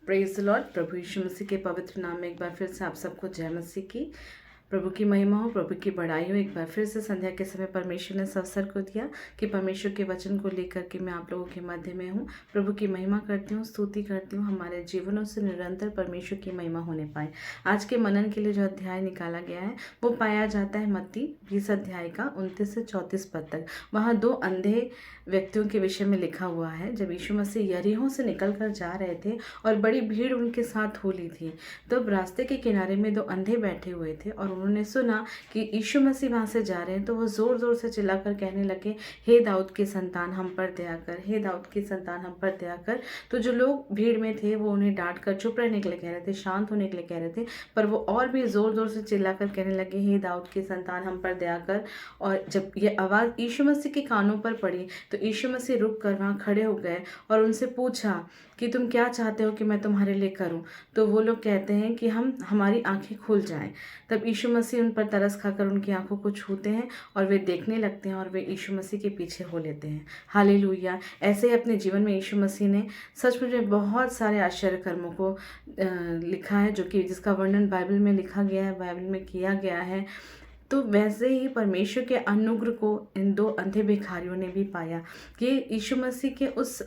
Praise the lord. प्रभु यीशु मसीह के पवित्र नाम में एक बार फिर से आप सबको जय मसीह की। प्रभु की महिमा हो, प्रभु की बड़ाई हो। एक बार फिर से संध्या के समय परमेश्वर ने इस अवसर को दिया कि परमेश्वर के वचन को लेकर के मैं आप लोगों के मध्य में हूँ। प्रभु की महिमा करती हूँ, स्तुति करती हूँ, हमारे जीवनों से निरंतर परमेश्वर की महिमा होने पाए। आज के मनन के लिए जो अध्याय निकाला गया है वो पाया जाता है मत्ती 20 अध्याय का 29 से 34 पद तक। वहाँ दो अंधे व्यक्तियों के विषय में लिखा हुआ है। जब यीशु मसीह यरीहो से निकल कर जा रहे थे और बड़ी भीड़ उनके साथ हो ली थी, तब रास्ते के किनारे में दो अंधे बैठे हुए थे और उन्होंने सुना कि यीशु मसीह वहाँ से जा रहे हैं। तो वो ज़ोर ज़ोर से चिल्लाकर कहने लगे, हे दाऊद के संतान हम पर दया कर, हे दाऊद के संतान हम पर दया कर। तो जो लोग भीड़ में थे वो उन्हें डांट कर चुप रहने के लिए कह रहे थे, शांत होने के लिए कह रहे थे, पर वो और भी ज़ोर ज़ोर से चिल्लाकर कहने लगे, हे दाऊद के संतान हम पर दया कर। और जब ये आवाज़ यीशु मसीह के कानों पर पड़ी तो यीशु मसीह रुक कर वहाँ खड़े हो गए और उनसे पूछा कि तुम क्या चाहते हो कि मैं तुम्हारे लिए करूं। तो वो लोग कहते हैं कि हमारी आंखें खुल जाएं। तब यीशु मसीह उन पर तरस खाकर उनकी आंखों को छूते हैं और वे देखने लगते हैं और वे यीशु मसीह के पीछे हो लेते हैं। हालेलुया। ऐसे ही अपने जीवन में यीशु मसीह ने सचमुच में बहुत सारे आश्चर्य कर्मों को लिखा है, जो कि जिसका वर्णन बाइबल में लिखा गया है, बाइबल में किया गया है। तो वैसे ही परमेश्वर के अनुग्रह को इन दो अंधे भिखारियों ने भी पाया कि यीशु मसीह के उस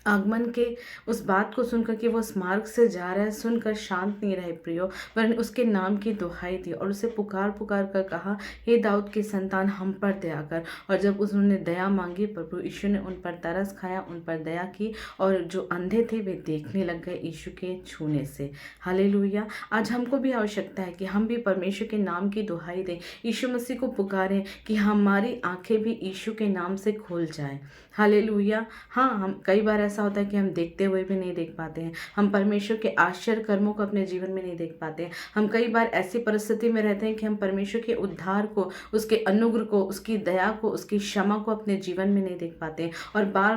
आगमन के उस बात को सुनकर कि वो उस मार्ग से जा रहा है, सुनकर शांत नहीं रहे प्रियो, वरन उसके नाम की दुहाई दी और उसे पुकार पुकार कर कहा, हे दाऊद के संतान हम पर दया कर। और जब उन्होंने दया मांगी, प्रभु यीशु ने उन पर तरस खाया, उन पर दया की और जो अंधे थे वे देखने लग गए यीशु के छूने से। हालेलुया। आज हमको भी आवश्यकता है कि हम भी परमेश्वर के नाम की दुहाई दें, यीशु मसीह को पुकारें कि हमारी आंखें भी यीशु के नाम से खुल जाएं। हालेलुया। हाँ, हम कई बार ऐसा होता है कि हम देखते हुए भी नहीं देख पाते हैं, हम परमेश्वर के आश्चर्य कर्मों को अपने जीवन में नहीं देख पाते हैं। हम कई बार ऐसी परिस्थिति में रहते हैं कि हम परमेश्वर के उद्धार को, उसके अनुग्रह को, उसकी दया को, उसकी क्षमा को अपने जीवन में नहीं देख पाते हैं और बार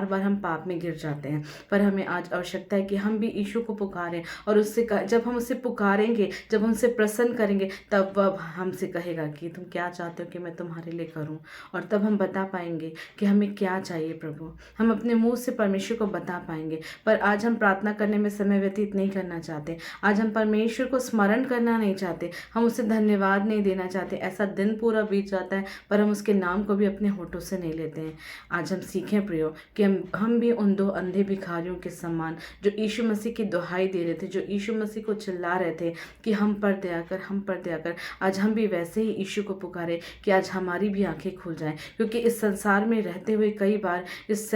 बार हम पाप में गिर जाते हैं। पर हमें आज आवश्यकता है कि हम भी यीशु को पुकारें और उससे जब हम उसे पुकारेंगे, जब हमसे प्रसन्न करेंगे, तब वह हमसे कहेगा कि तुम क्या चाहते हो कि मैं तुम्हारे लिए करूं। और तब हम बता पाएंगे कि हमें क्या चाहिए प्रभु। हम अपने मुंह से परमेश्वर को बता पाएंगे। पर आज हम प्रार्थना करने में समय व्यतीत नहीं करना चाहते, आज हम परमेश्वर को स्मरण करना नहीं चाहते, हम उसे धन्यवाद नहीं देना चाहते। ऐसा दिन पूरा बीत जाता है पर हम उसके नाम को भी अपने होठों से नहीं लेते हैं। आज हम सीखें प्रियो कि हम भी उन दो अंधे भिखारियों के समान, जो यीशु मसीह की दुहाई दे रहे थे, जो यीशु मसीह को चिल्ला रहे थे कि हम पर दया कर, हम पर दया कर, आज हम भी वैसे ही यीशु को पुकारे कि आज हमारी भी आंखें खुल जाएं। क्योंकि इस संसार में रहते हुए कई बार इस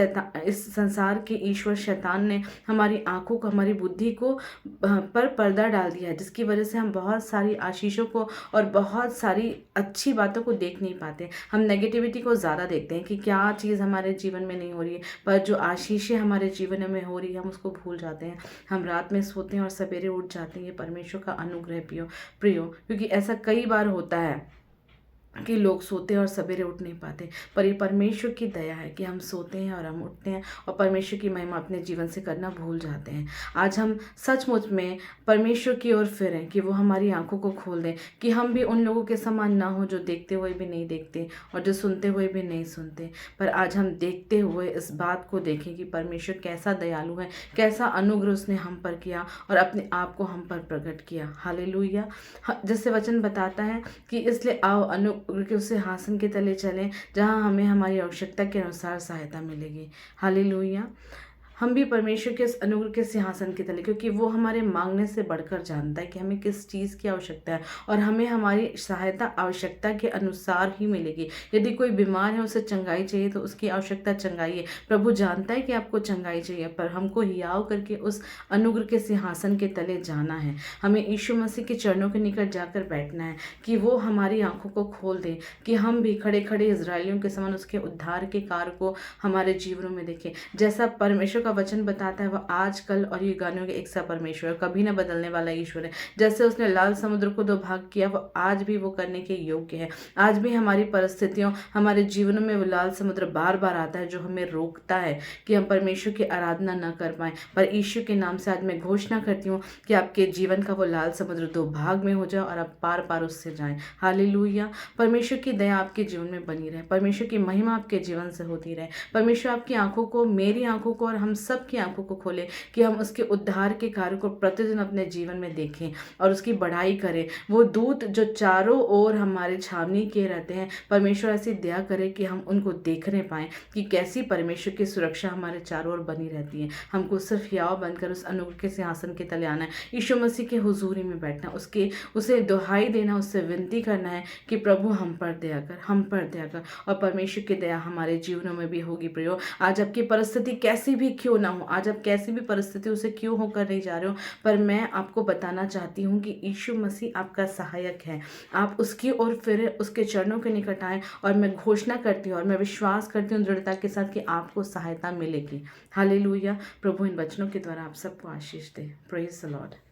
संसार के ईश्वर शैतान ने हमारी आंखों को, हमारी बुद्धि को पर पर्दा डाल दिया है, जिसकी वजह से हम बहुत सारी आशीषों को और बहुत सारी अच्छी बातों को देख नहीं पाते। हम नेगेटिविटी को ज़्यादा देखते हैं कि क्या चीज़ हमारे जीवन में नहीं हो रही है, पर जो आशीषें हमारे जीवन में हो रही है हम उसको भूल जाते हैं। हम रात में सोते हैं और सवेरे उठ जाते हैं। ये परमेश्वर का अनुग्रह प्रियो, क्योंकि ऐसा कई बार होता है कि लोग सोते हैं और सवेरे उठ नहीं पाते, पर ये परमेश्वर की दया है कि हम सोते हैं और हम उठते हैं और परमेश्वर की महिमा अपने जीवन से करना भूल जाते हैं। आज हम सचमुच में परमेश्वर की ओर फिरें कि वो हमारी आंखों को खोल दें, कि हम भी उन लोगों के समान ना हो जो देखते हुए भी नहीं देखते और जो सुनते हुए भी नहीं सुनते, पर आज हम देखते हुए इस बात को देखें कि परमेश्वर कैसा दयालु है, कैसा अनुग्रह उसने हम पर किया और अपने आप को हम पर प्रकट किया। हालेलुया। जैसे वचन बताता है कि इसलिए आओ अनुग्रह के उस सिंहासन के तले चलें जहां हमें हमारी आवश्यकता के अनुसार सहायता मिलेगी। हालेलुया। हम भी परमेश्वर के इस अनुग्रह के सिंहासन के तले, क्योंकि वो हमारे मांगने से बढ़कर जानता है कि हमें किस चीज़ की आवश्यकता है और हमें हमारी सहायता आवश्यकता के अनुसार ही मिलेगी। यदि कोई बीमार है, उसे चंगाई चाहिए, तो उसकी आवश्यकता चंगाई है। प्रभु जानता है कि आपको चंगाई चाहिए, पर हमको हियाव करके उस अनुग्रह के सिंहासन के तले जाना है। हमें यीशु मसीह के चरणों के निकट जाकर बैठना है कि वो हमारी आंखों को खोल दे, कि हम भी खड़े खड़े इजरायलियों के समान उसके उद्धार के कार्य को हमारे जीवनों में देखें। जैसा परमेश्वर का वचन बताता है, वह आज कल और युगानों के एक सा परमेश्वर, कभी न बदलने वाला ईश्वर है। जैसे उसने लाल समुद्र को दो भाग किया, वो आज भी वो करने के योग्य है। आज भी हमारी परिस्थितियों, हमारे जीवनों में वो लाल समुद्र बार बार आता है जो हमें रोकता है कि हम परमेश्वर की आराधना न कर पाए। पर यीशु के नाम से आज मैं घोषणा करती हूँ कि आपके जीवन का वो लाल समुद्र दो भाग में हो जाए और आप पार पार उससे जाएं। हालेलुया। परमेश्वर की दया आपके जीवन में बनी रहे, परमेश्वर की महिमा आपके जीवन से होती रहे, परमेश्वर आपकी आंखों को, मेरी आंखों को और हम सब की आंखों को खोले कि हम उसके उद्धार के कार्य को प्रतिदिन अपने जीवन में देखें और उसकी बढ़ाई करें। वो दूत जो चारों ओर हमारे छावनी किए रहते हैं, परमेश्वर ऐसी दया करे कि हम उनको देखने पाएँ कि कैसी परमेश्वर की सुरक्षा हमारे चारों ओर बनी रहती है। हमको सिर्फ हियाव बनकर उस अनुग्रह के सिंहासन के तले आना है, यीशु मसीह की हुजूरी में बैठना, उसे दुहाई देना, उससे विनती करना है कि प्रभु हम पर दया कर, हम पर दया कर। और परमेश्वर की दया हमारे जीवनों में भी होगी प्रियो। आज आपकी परिस्थिति कैसी भी क्यों ना हो, आज आप कैसी भी परिस्थिति उसे क्यों होकर नहीं जा रहे हो, पर मैं आपको बताना चाहती हूँ कि यीशु मसीह आपका सहायक है। आप उसकी ओर फिर उसके चरणों के निकट आएँ और मैं घोषणा करती हूँ और मैं विश्वास करती हूँ दृढ़ता के साथ कि आपको सहायता मिलेगी। हालेलुया। प्रभु इन वचनों के द्वारा आप सबको आशीष दे। Praise the Lord.